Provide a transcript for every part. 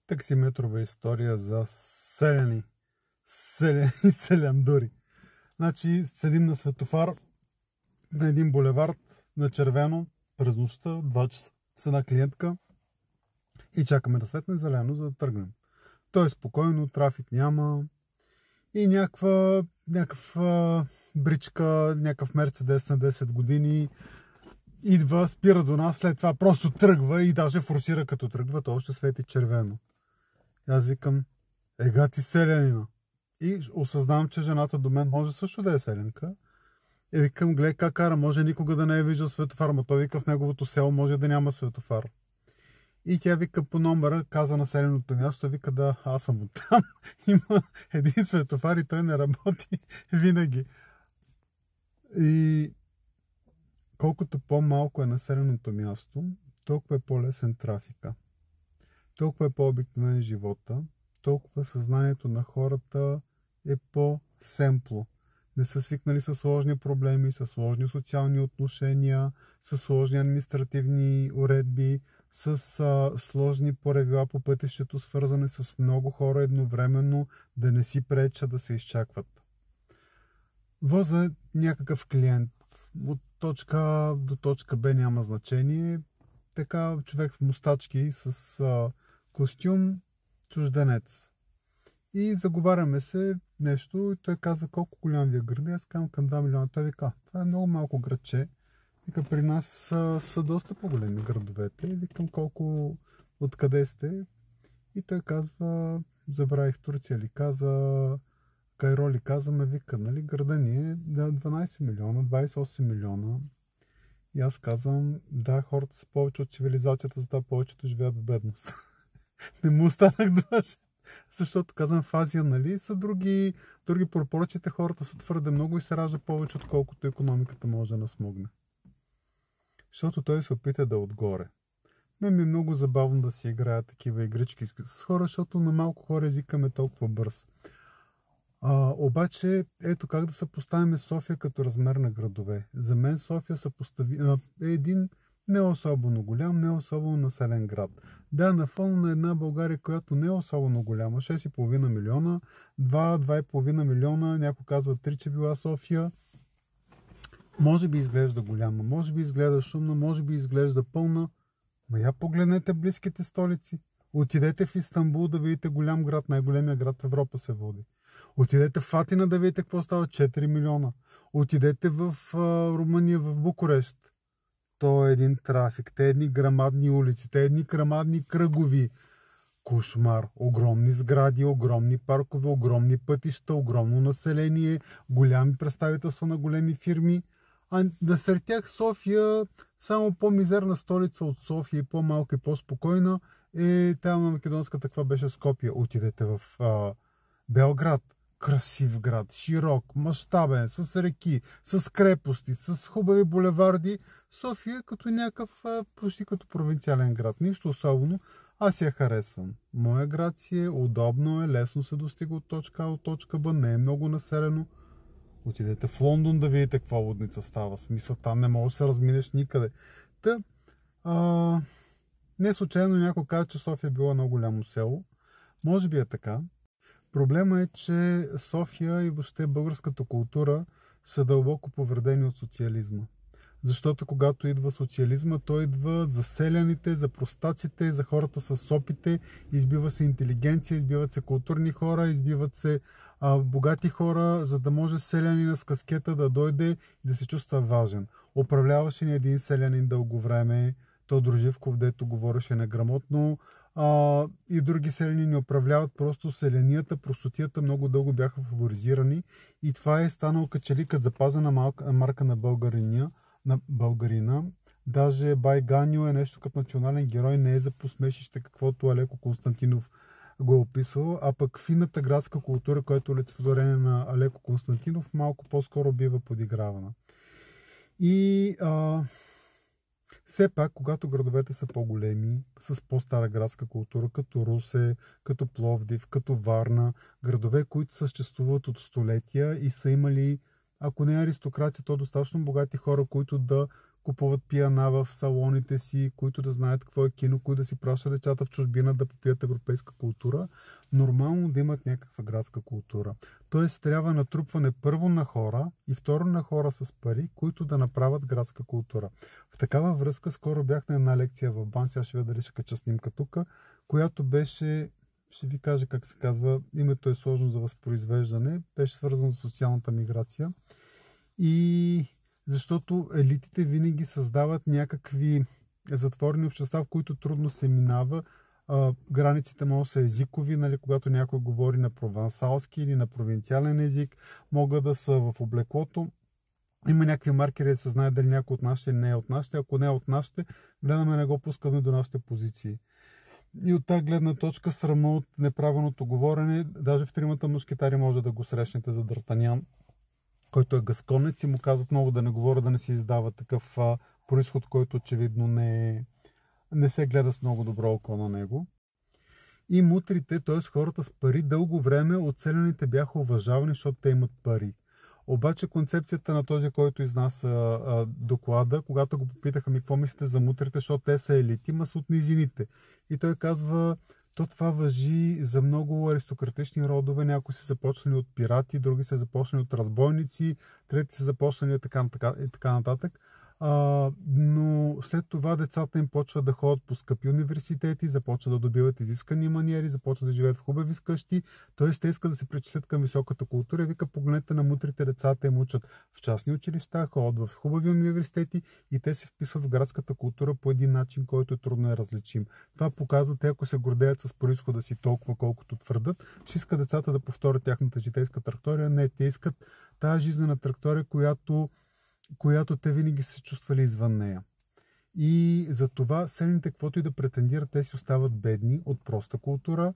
Таксиметрова история за селяни и селяндури. Значи седим на светофар на един булевард на червено през нощта, 2 часа с една клиентка и чакаме да светне зелено, за да тръгнем. Той е спокойно, трафик няма и някаква бричка, някакъв Мерцедес на 10 години идва, спира до нас, след това просто тръгва и даже форсира като тръгва, то още свети червено. И аз викам, ега ти селянина. И осъзнавам, че жената до мен може също да е селянка. И викам, гледай как кара, може никога да не е виждал светофар, но той вика в неговото село може да няма светофар. И тя вика по номера, каза населеното място, вика да, аз съм оттам. Има един светофар и той не работи винаги. И колкото по-малко е населеното място, толкова е по-лесен трафика. Толкова е по-обикновен живота, толкова съзнанието на хората е по-семпло. Не са свикнали с сложни проблеми, с сложни социални отношения, с сложни административни уредби, с сложни правила по пътището, свързани с много хора едновременно, да не си пречат да се изчакват. Въза някакъв клиент от точка А до точка Б няма значение. Така човек с мустачки, с костюм, чужденец. И заговаряме се нещо и той казва колко голям ви е град. Аз казвам към 2 милиона. Той вика, това е много малко градче. Вика, при нас са доста по-големи градовете. И викам колко, откъде сте? И той казва, забравих Турция ли каза, Кайро ли каза, ме вика, нали, града ни е 12 милиона, 28 милиона. И аз казвам, да, хората са повече от цивилизацията, затова повечето живеят в бедност. Не му останах длъжен. Защото казвам, в Азия, нали, са други пропорциите, хората са твърде много и се ражда повече, отколкото икономиката може да насмогне. Защото той се опита да е отгоре. Мен ми е много забавно да си играя такива игрички с хора, защото на малко хора езикът е толкова бърз. Обаче, ето как да съпоставим София като размер на градове. За мен София е един не особено голям, не особено населен град. Да, на фона на една България, която не е особено голяма, 6,5 милиона, 2,5 милиона, някой казва 3, че била София. Може би изглежда голяма, може би изглежда шумна, може би изглежда пълна. Но я погледнете близките столици. Отидете в Истанбул да видите голям град, най-големия град в Европа се води. Отидете в Атина да видите какво става 4 милиона. Отидете в Румъния, в Букурещ. То е един трафик, те едни грамадни улици, те едни грамадни кръгови. Кошмар. Огромни сгради, огромни паркове, огромни пътища, огромно население, голями представителства на големи фирми. А насред тях София, само по-мизерна столица от София, по-малка и по-спокойна, е тая на македонската, каква беше Скопия. Отидете в Белград. Красив град, широк, мащабен, с реки, с крепости, с хубави булеварди. София като някакъв, почти като провинциален град. Нищо особено. Аз я харесвам. Моя град си е, удобно е, лесно се достига от точка А до точка Б, не е много населено. Отидете в Лондон да видите каква лудница става. Смисъл, там не можеш да се разминеш никъде. Не случайно някой каза, че София е била много голямо село. Може би е така. Проблема е, че София и въобще българската култура са дълбоко повредени от социализма. Защото когато идва социализма, той идва за селяните, за простаците, за хората с опите, избива се интелигенция, избиват се културни хора, избиват се богати хора, за да може селянина с каскета да дойде и да се чувства важен. Управляваше ни един селянин дълго време, Тодор Живков, дето говореше неграмотно, и други селяни не управляват, просто селянията, простотията много дълго бяха фаворизирани и това е станало качеликът запазена марка на българина. Даже Бай Ганьо е нещо като национален герой, не е за посмешище, каквото Алеко Константинов го е описал, а пък финната градска култура, която е олицетворение на Алеко Константинов, малко по-скоро бива подигравана. И все пак, когато градовете са по-големи, с по-стара градска култура, като Русе, като Пловдив, като Варна, градове, които съществуват от столетия и са имали, ако не аристокрация, то достатъчно богати хора, които да купуват пиана в салоните си, които да знаят какво е кино, които да си пращат децата в чужбина да попият европейска култура, нормално да имат някаква градска култура. Тоест трябва натрупване първо на хора и второ на хора с пари, които да направят градска култура. В такава връзка скоро бях на една лекция в БАН, сега ще видя дали ще кача снимка тук, която беше, ще ви кажа как се казва, името е сложно за възпроизвеждане, беше свързано с социалната миграция. И защото елитите винаги създават някакви затворени общества, в които трудно се минава. Границите може да са езикови, нали, когато някой говори на провансалски или на провинциален език, могат да са в облеклото. Има някакви маркери да се знае дали някой от нашите не е от нашите. Ако не е от нашите, гледаме, не го пускаме до нашите позиции. И от тази гледна точка срама от неправилното говорене, даже в Тримата мускетари може да го срещнете за Д'Артанян, който е гасконец и му казват много да не говоря, да не се издава такъв произход, който очевидно не се гледа с много добро око на него. И мутрите, т.е. хората с пари, дълго време оцелените бяха уважавани, защото те имат пари. Обаче концепцията на този, който изнася доклада, когато го попитаха ми какво мислите за мутрите, защото те са елити, ма са от низините. И той казва, то това важи за много аристократични родове, някои са започнали от пирати, други са започнали от разбойници, трети са започнали от така нататък. Но след това децата им почват да ходят по скъпи университети, започват да добиват изискани маниери, започват да живеят в хубави къщи, т.е. те искат да се причислят към високата култура. Вика, погледнете на мутрите, децата им учат в частни училища, ходят в хубави университети и те се вписват в градската култура по един начин, който е трудно е различим. Това показва, те ако се гордеят с произхода си толкова, колкото твърдат, ще искат децата да повторят тяхната житейска траектория. Не, те искат тази жизнена траектория, която те винаги са се чувствали извън нея. И за това селените, каквото и да претендират, те си остават бедни от проста култура,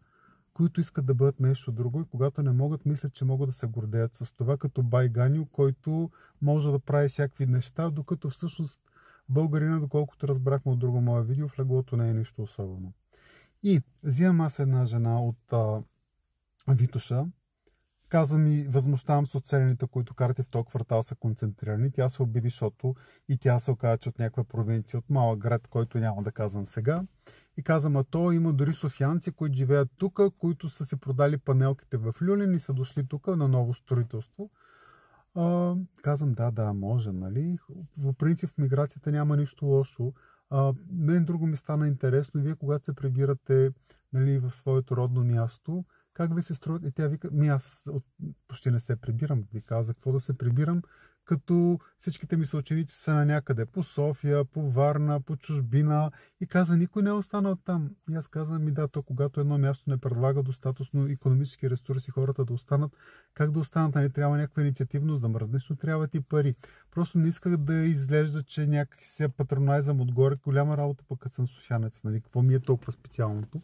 които искат да бъдат нещо друго и когато не могат, мислят, че могат да се гордеят с това, като Бай Ганю, който може да прави всякакви неща, докато всъщност българина, доколкото разбрахме от друго мое видео, в леглото не е нищо особено. И взимам аз една жена от Витоша, каза ми, възмущавам се от селените, които карате в този квартал са концентрирани. Тя се обиди, защото и тя се оказа, че от някаква провинция, от малък град, който няма да казвам сега. И казвам, а то има дори софиянци, които живеят тук, които са си продали панелките в Люлин и са дошли тук на ново строителство. Казвам, да, може, нали? В принцип в миграцията няма нищо лошо. Мен друго ми стана интересно, вие когато се прибирате, нали, в своето родно място, как ви се строят? И тя вика, аз почти не се прибирам. Ви каза, какво да се прибирам, като всичките ми съученици са на някъде по София, по Варна, по чужбина. И каза, никой не е останал там. И аз казвам, да, то когато едно място не предлага достатъчно икономически ресурси хората да останат, как да останат? Не трябва някаква инициативност да мръднеш, но трябват и пари. Просто не исках да изглежда, че някак се патронайзам отгоре. Голяма работа пък като съм софиянец. Нали? Какво ми е толкова специалното?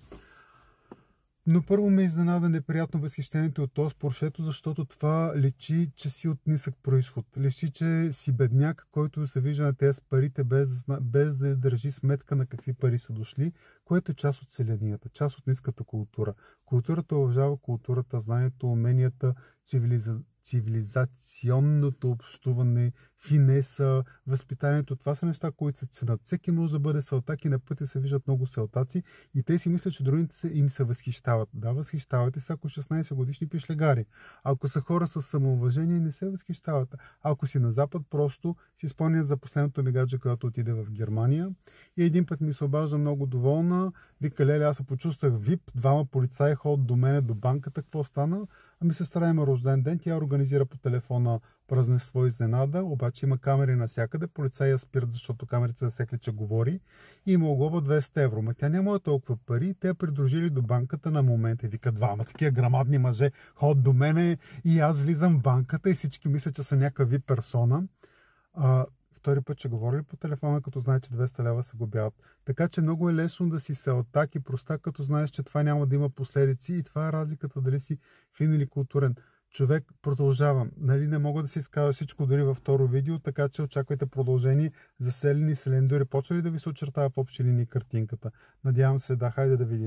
Но първо ме изненада неприятно възхищението от този Поршето, защото това личи, че си от нисък произход. Личи, че си бедняк, който се вижда на тези парите без да държи сметка на какви пари са дошли, което е част от селянията, част от ниската култура. Културата уважава културата, знанието, уменията, цивилизационното общуване, финеса, възпитанието. Това са неща, които се ценят. Всеки може да бъде селтак и на пътя се виждат много селтаци и те си мислят, че другите им се възхищават. Да, възхищавате се, ако 16 годишни пишлегари. Ако са хора с самоуважение, не се възхищават. Ако си на Запад, просто си спомнят за последното ми гадже, която отиде в Германия. И един път ми се обажда много доволна. Вика, леле, аз се почувствах вип, двама полицаи ходят до мене, до банката. Какво стана? Ами сестра има рожден ден, тя организира по телефона празненство и изненада, обаче има камери навсякъде, полицаи я спират, защото камерите засекли, че говори и има оглоба 200 евро. Ма тя няма толкова пари, те я придружили до банката на момента и вика, двама такива грамадни мъже ходят до мене и аз влизам в банката и всички мислят, че са някаква персона. Втори път ще говорили по телефона, като знае, че 200 лева се губят. Така че много е лесно да си селтак и простак, като знаеш, че това няма да има последици и това е разликата дали си фин или културен. Човек, продължавам. Нали, не мога да си изкажа всичко дори във второ видео, така че очаквайте продължение за селени селендури. Почва ли да ви се очертава в общи линии картинката? Надявам се, да, хайде да видим.